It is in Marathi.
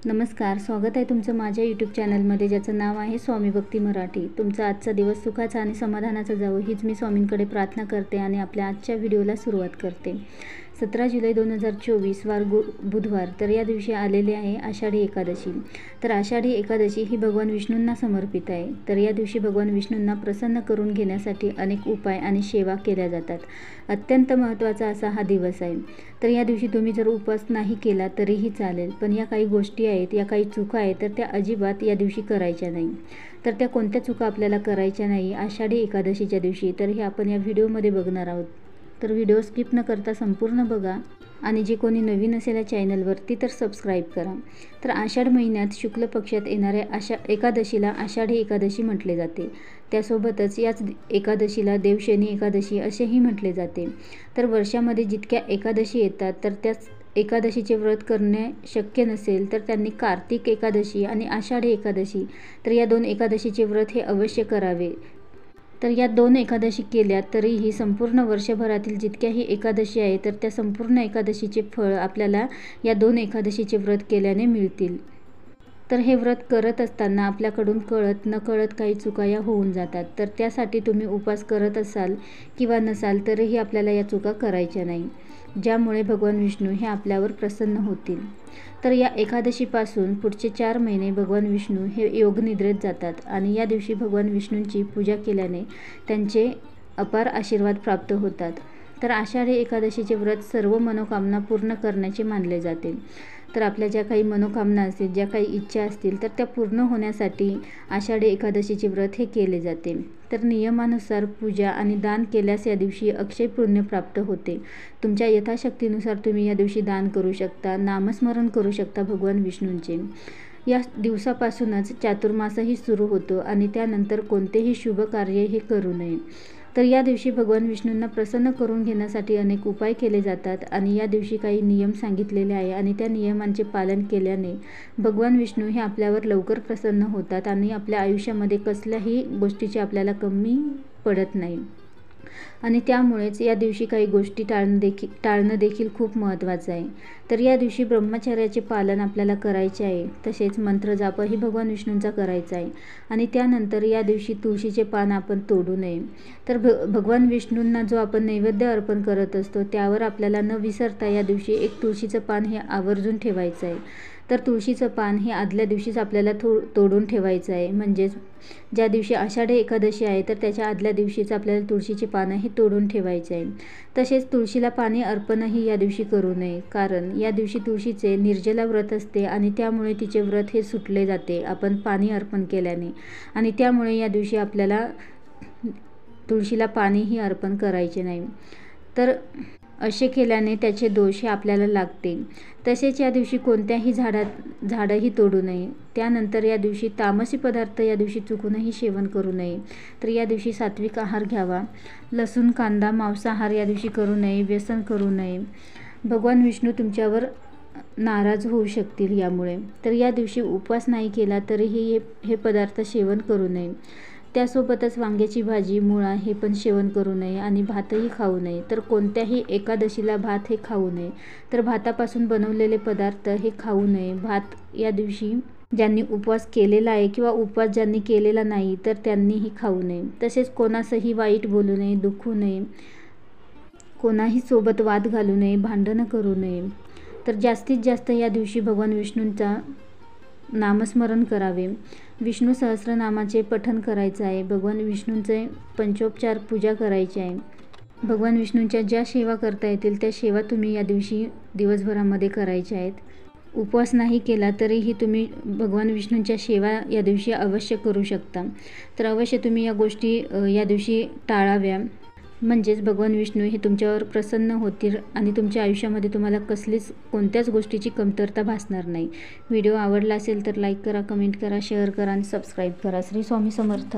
नमस्कार, स्वागत आहे तुमचं माझ्या यूट्यूब चॅनलमध्ये, ज्याचं नाव आहे स्वामी भक्ती मराठी। तुमचा आजचा दिवस सुखाचा आणि समाधानाचा जावो हीच मी स्वामींकडे प्रार्थना करते आणि आपल्या आजच्या व्हिडिओला सुरुवात करते। 17 जुलै 2024 वार बुधवार। तर या दिवशी आलेले आहे आषाढी एकादशी। तर आषाढी एकादशी ही भगवान विष्णूंना समर्पित आहे। तर या दिवशी भगवान विष्णूंना प्रसन्न करून घेण्यासाठी अनेक उपाय आणि सेवा केल्या जातात। अत्यंत महत्त्वाचा असा हा दिवस आहे। तर या दिवशी तुम्ही जर उपवास नाही केला तरीही चालेल, पण या काही गोष्टी आहेत, या काही चुका आहेत, तर त्या अजिबात या दिवशी करायच्या नाही। तर त्या कोणत्या चुका आपल्याला करायच्या नाही आषाढी एकादशीच्या दिवशी, तर हे आपण या व्हिडिओमध्ये बघणार आहोत। तर व्हिडिओ स्किप न करता संपूर्ण बघा आणि जे कोणी नवीन असेल या चॅनलवरती तर सबस्क्राईब करा। तर आषाढ महिन्यात शुक्ल पक्षात येणाऱ्या एकादशीला आषाढी एकादशी म्हटले जाते। त्यासोबतच याच एकादशीला देवशयनी एकादशी असेही म्हटले जाते। तर वर्षामध्ये जितक्या एकादशी येतात तर त्याच एकादशीचे व्रत करणे शक्य नसेल तर त्यांनी कार्तिक एकादशी आणि आषाढी एकादशी, तर या दोन एकादशीचे व्रत हे अवश्य करावे। तर या दोन एकादशी केल्या तरीही संपूर्ण वर्षभरातील जितक्याही एकादशी आहे तर त्या संपूर्ण एकादशीचे फळ आपल्याला या दोन एकादशीचे व्रत केल्याने मिळतील। तर हे व्रत करत असताना आपल्याकडून कळत नकळत काही चुका या होऊन जातात। तर त्यासाठी तुम्ही उपवास करत असाल किंवा नसाल तरीही आपल्याला या चुका करायच्या नाही, ज्यामुळे भगवान विष्णू हे आपल्यावर प्रसन्न होतील। तर या एकादशीपासून पुढचे 4 महिने भगवान विष्णू हे योगनिद्रेत जातात आणि या दिवशी भगवान विष्णूंची पूजा केल्याने त्यांचे अपार आशीर्वाद प्राप्त होतात। तर आषाढी एकादशीचे व्रत सर्व मनोकामना पूर्ण करण्याचे मानले जाते। तर आपल्या ज्या काही मनोकामना असतील, ज्या काही इच्छा असतील, तर त्या पूर्ण होण्यासाठी आषाढी एकादशीचे व्रत हे केले जाते। तर नियमानुसार पूजा आणि दान केल्यास या दिवशी अक्षय पुण्य प्राप्त होते। तुमच्या यथाशक्तीनुसार तुम्ही या दिवशी दान करू शकता, नामस्मरण करू शकता भगवान विष्णूंचे। या दिवसापासूनच चातुर्मासही सुरू होतो आणि त्यानंतर कोणतेही शुभ कार्य हे करू नये। तर या दिवशी भगवान विष्णूंना प्रसन्न करून घेण्यासाठी अनेक उपाय केले जातात आणि या दिवशी काही नियम सांगितलेले आहे आणि त्या नियमांचे पालन केल्याने भगवान विष्णू हे आपल्यावर लवकर प्रसन्न होतात आणि आपल्या आयुष्यामध्ये कसल्याही गोष्टीची आपल्याला कमी पडत नाही। आणि त्यामुळेच या दिवशी काही गोष्टी टाळणं देखील खूप महत्त्वाचं आहे। तर या दिवशी ब्रह्मचर्याचे पालन आपल्याला करायचे आहे, तसेच मंत्रजापही भगवान विष्णूंचा करायचा आहे आणि त्यानंतर या दिवशी तुळशीचे पान आपण तोडू नये। तर भगवान विष्णूंना जो आपण नैवेद्य अर्पण करत असतो त्यावर आपल्याला न विसरता या दिवशी एक तुळशीचं पान हे आवर्जून ठेवायचं आहे। तर तुळशीचं पान हे आदल्या दिवशीच आपल्याला तोडून ठेवायचं आहे, म्हणजेच ज्या दिवशी आषाढी एकादशी आहे तर त्याच्या आदल्या दिवशीच आपल्याला तुळशीची पानं हे तोडून ठेवायचे आहे। तसेच तुळशीला पाणी अर्पणही या दिवशी करू नये, कारण या दिवशी तुळशीचे निर्जला व्रत असते आणि त्यामुळे तिचे व्रत हे सुटले जाते आपण पाणी अर्पण केल्याने, आणि त्यामुळे या दिवशी आपल्याला तुळशीला पाणीही अर्पण करायचे नाही। तर असे केल्याने त्याचे दोष हे आपल्याला लागते। तसेच या दिवशी कोणत्याही झाडंही तोडू नये। त्यानंतर या दिवशी तामसी पदार्थ या दिवशी चुकूनही सेवन करू नये। तर या दिवशी सात्विक आहार घ्यावा, लसूण कांदा मांसाहार या दिवशी करू नये, व्यसन करू नये। भगवान विष्णू तुमच्यावर नाराज होऊ शकतील यामुळे। तर या दिवशी उपवास नाही केला तरीही हे पदार्थ सेवन करू नये। त्यासोबतच वांग्याची भाजी, मुळा हे पण सेवन करू नये आणि भातही खाऊ नये। तर कोणत्याही एकादशीला भात हे खाऊ नये। तर भातापासून बनवलेले पदार्थ हे खाऊ नये। भात या दिवशी ज्यांनी उपवास केलेला आहे किंवा उपवास ज्यांनी केलेला नाही तर त्यांनीही खाऊ नये। तसेच कोणासही वाईट बोलू नये, दुखवू नये, कोणाही सोबत वाद घालू नये, भांडणं करू नये। तर जास्तीत जास्त या दिवशी भगवान विष्णूंचा नामस्मरण करावे, विष्णू सहस्रनामाचे पठण करायचं आहे, भगवान विष्णूंचे पंचोपचार पूजा करायची आहे। भगवान विष्णूंच्या ज्या सेवा करता येतील त्या सेवा तुम्ही या दिवशी दिवसभरामध्ये करायच्या आहेत। उपवास नाही केला तरीही तुम्ही भगवान विष्णूंच्या सेवा या दिवशी अवश्य करू शकता। तर अवश्य तुम्ही या गोष्टी या दिवशी टाळाव्या, म्हणजेच भगवान विष्णू हे तुमच्यावर प्रसन्न होतील आणि तुमच्या आयुष्यामध्ये तुम्हाला कोणत्याच गोष्टीची कमतरता भासणार नाही। व्हिडिओ आवडला असेल तर लाईक करा, कमेंट करा, शेअर करा आणि सबस्क्राईब करा। श्री स्वामी समर्थ।